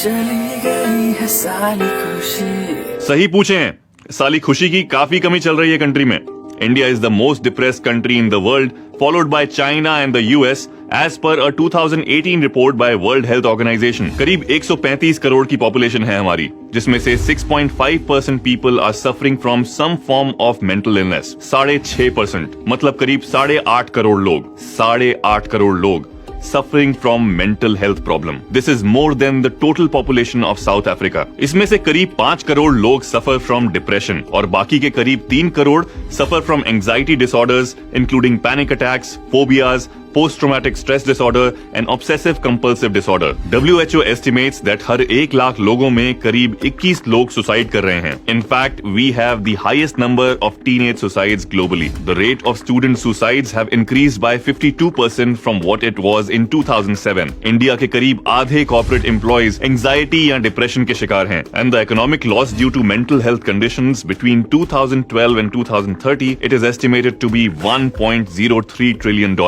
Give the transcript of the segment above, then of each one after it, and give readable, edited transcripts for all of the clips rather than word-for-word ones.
चली गई है साली खुशी। सही पूछे हैं, साली खुशी की काफी कमी चल रही है कंट्री में। India is the most depressed country in the world, followed by China and the US, as per a 2018 report by World Health Organization। करीब 135 करोड़ की पॉपुलेशन है हमारी, जिसमें से 6.5% people are suffering from some form of mental illness। 6.5% मतलब करीब 8.5 करोड़ लोग, 8.5 करोड़ लोग suffering from mental health problem। This is more than the total population of South Africa। इसमें से करीब 5 करोड़ लोग suffer from depression और बाकी के करीब 3 crore suffer from anxiety disorders including panic attacks, phobias, post-traumatic stress disorder and obsessive compulsive disorder। WHO estimates that हर 1 लाख लोगों में करीब 21 लोग सुसाइड कर रहे हैं। In fact, we have the highest number of teenage suicides globally। The rate of student suicides have increased by 52% from what it was in 2007। India के करीब आधे corporate employees anxiety या depression के शिकार हैं। And the economic loss due to mental health conditions between 2012 and 2030, it is estimated to be $1.03 trillion।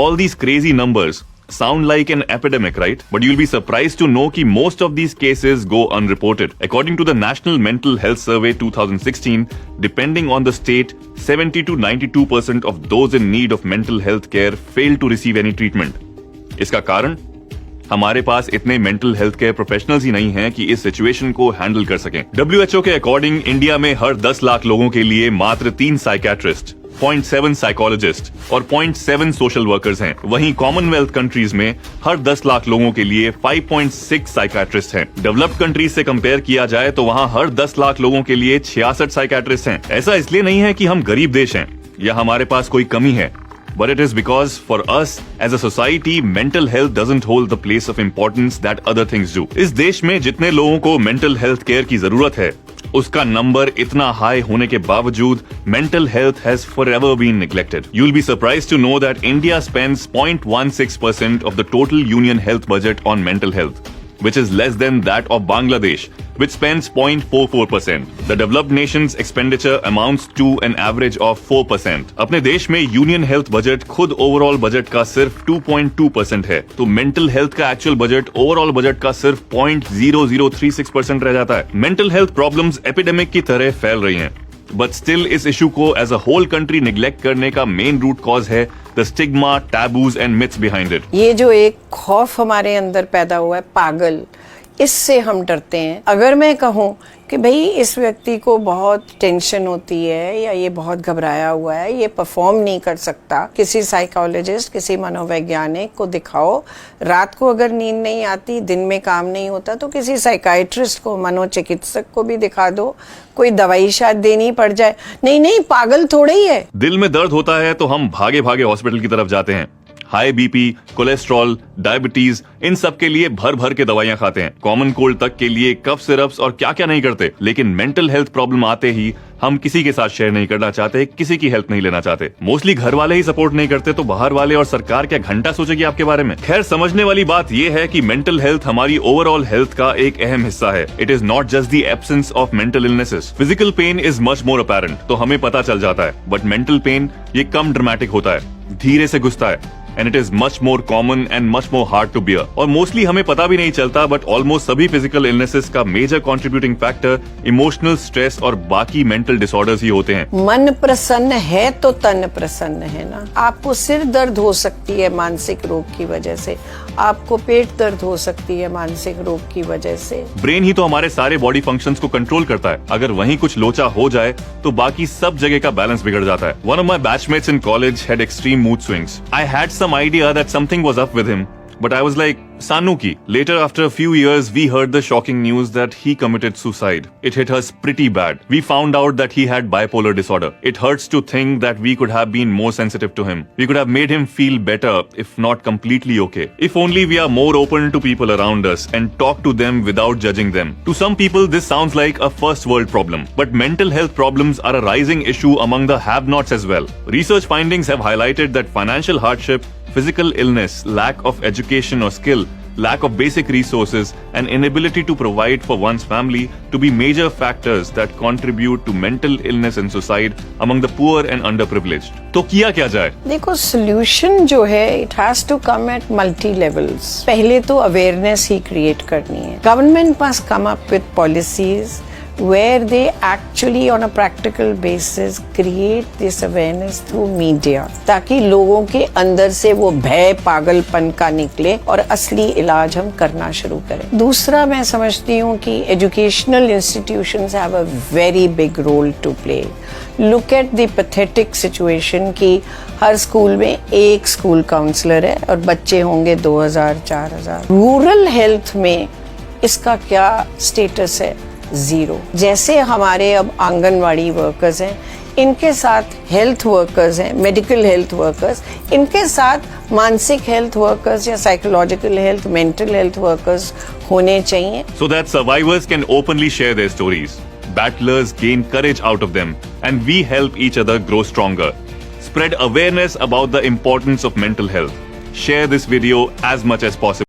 All these crazy numbers sound like an epidemic, right? But you'll be surprised to know that most of these cases go unreported। According to the National Mental Health Survey 2016, depending on the state, 70 to 92% of those in need of mental health care fail to receive any treatment। इसका कारण हमारे पास इतने mental health care professionals ही नहीं हैं कि इस situation को handle कर सकें। WHO के अकॉर्डिंग इंडिया में हर 10 लाख लोगों के लिए मात्र 3 साइकियाट्रिस्ट, 0.7 साइकोलॉजिस्ट और 0.7 सोशल वर्कर्स हैं। वहीं कॉमनवेल्थ कंट्रीज में हर 10 लाख लोगों के लिए 5.6 साइकियाट्रिस्ट हैं। डेवलप्ड कंट्रीज से कंपेयर किया जाए तो वहाँ हर 10 लाख लोगों के लिए 66 साइकियाट्रिस्ट हैं। ऐसा इसलिए नहीं है कि हम गरीब देश हैं या हमारे पास कोई कमी है, but it is because for us as a society mental health doesn't hold the place of importance that other things do। इस देश में जितने लोगों को मेंटल हेल्थ केयर की जरूरत है, उसका नंबर इतना हाई होने के बावजूद mental health has forever been neglected। You'll be surprised to know that India spends 0.16% of the total union health budget on mental health, which is less than that of Bangladesh, which spends 0.44%। The developed nation's expenditure amounts to an average of 4%। अपने देश में union health budget खुद overall budget का सिर्फ 2.2% है, तो mental health का actual budget overall budget का सिर्फ 0.0036% रह जाता है। मेंटल हेल्थ प्रॉब्लम्स एपिडेमिक की तरह फैल रही हैं, बट स्टिल इस इशू को as a whole country neglect करने का मेन रूट कॉज है the stigma, taboos and myths behind it. ये जो एक खौफ हमारे अंदर पैदा हुआ है पागल, इससे हम डरते हैं। अगर मैं कहूँ कि भाई इस व्यक्ति को बहुत टेंशन होती है या ये बहुत घबराया हुआ है, ये परफॉर्म नहीं कर सकता, किसी साइकोलॉजिस्ट, किसी मनोवैज्ञानिक को दिखाओ। रात को अगर नींद नहीं आती, दिन में काम नहीं होता, तो किसी साइकाइट्रिस्ट को, मनोचिकित्सक को भी दिखा दो। कोई दवाई शायद देनी पड़ जाए। नहीं, पागल थोड़े ही है। दिल में दर्द होता है तो हम भागे भागे हॉस्पिटल की तरफ जाते हैं। हाई बीपी, कोलेस्ट्रॉल, डायबिटीज, इन सब के लिए भर भर के दवाइयां खाते हैं। कॉमन कोल्ड तक के लिए कफ सिरप्स और क्या क्या नहीं करते। लेकिन मेंटल हेल्थ प्रॉब्लम आते ही हम किसी के साथ शेयर नहीं करना चाहते, किसी की हेल्प नहीं लेना चाहते। मोस्टली घर वाले ही सपोर्ट नहीं करते, तो बाहर वाले और सरकार क्या घंटा सोचेगी आपके बारे में। खैर, समझने वाली बात यह है कि मेंटल हेल्थ हमारी ओवरऑल हेल्थ का एक अहम हिस्सा है। It is not just the absence of mental illnesses. Physical pain is much more apparent, तो हमें पता चल जाता है, बट मेंटल पेन ये कम ड्रामेटिक होता है, धीरे से घुसता है, and it is much more common and much more hard to bear। और मोस्टली हमें पता भी नहीं चलता, बट ऑलमोस्ट सभी फिजिकल इलनेसेस का major contributing factor emotional stress और बाकी मेंटल डिसऑर्डर्स ही होते हैं। मन प्रसन्न है तो तन प्रसन्न है ना। आपको सिर दर्द हो सकती है मानसिक रोग की वजह से, आपको पेट दर्द हो सकती है मानसिक रोग की वजह से। ब्रेन ही तो हमारे सारे बॉडी फंक्शंस को कंट्रोल करता है। अगर वहीं कुछ लोचा हो जाए तो बाकी सब जगह का बैलेंस बिगड़ जाता है। One of my batchmates in college had extreme mood swings. I had some idea that something was up with him, but I was like, Sanuki. Later, after a few years, we heard the shocking news that he committed suicide। It hit us pretty bad। We found out that he had bipolar disorder। It hurts to think that we could have been more sensitive to him। We could have made him feel better, if not completely okay। If only we are more open to people around us and talk to them without judging them। To some people, this sounds like a first world problem, but mental health problems are a rising issue among the have-nots as well। Research findings have highlighted that financial hardship, physical illness, lack of education or skill, lack of basic resources, and inability to provide for one's family to be major factors that contribute to mental illness and suicide among the poor and underprivileged. तो किया क्या जाए? देखो solution जो है it has to come at multi levels. पहले तो awareness ही क्रिएट करनी है. Government must come up with policies where they actually on a practical basis create this awareness through media ताकि लोगों के अंदर से वो भय पागलपन का निकले और असली इलाज हम करना शुरू करें. दूसरा मैं समझती हूँ कि educational institutions have a very big role to play. Look at the pathetic situation कि हर स्कूल में एक स्कूल काउंसलर है और बच्चे होंगे 2000-4000. रूरल हेल्थ में इसका क्या स्टेटस है? 0. जैसे हमारे अब आंगनवाड़ी वर्कर्स हैं, इनके साथ हेल्थ वर्कर्स हैं, मेडिकल हेल्थ वर्कर्स, इनके साथ मानसिक हेल्थ वर्कर्स या psychological health, mental health workers होने चाहिए. So that survivors can openly share their stories. Battlers gain courage out of them, and we help each other grow stronger. Spread awareness about the importance of mental health. Share this video as much as possible.